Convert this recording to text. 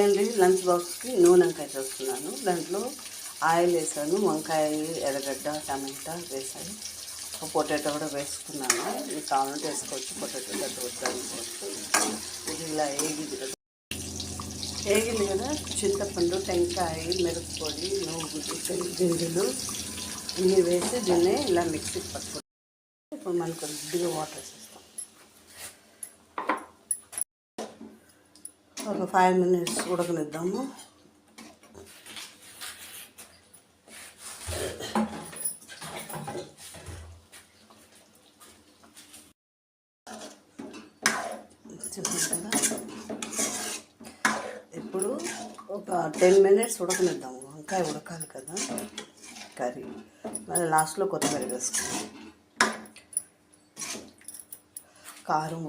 అండి లంచ్ బాక్స్కి నూనె వంకాయ చేస్తున్నాను. దాంట్లో ఆయిల్ వేసాను, వంకాయ, ఎర్రగడ్డ, టమాటా వేసాను, ఒక పొటాటో కూడా వేసుకున్నాను. మీకు కావాలంటే వేసుకోవచ్చు, పొటాటో వేసుకోవచ్చు. ఇది ఇలా ఏగింది కదా. చింతపండు, టెంకాయ, మిరప్పొడి, నువ్వులు, గింజలు అన్నీ వేసి దీన్ని ఇలా మిక్సీకి పట్టుకుంటాం. ఇప్పుడు మనకు కొద్దిగా వాటర్ వేసేస్తాం. ఒక 5 minutes ఉడకనిద్దాము. ఇప్పుడు ఒక 10 minutes ఉడకనిద్దాము. వంకాయ ఉడకాలి కదా కర్రీ. మళ్ళీ లాస్ట్లో కొత్తిమీర వేసుకుందాం. కారం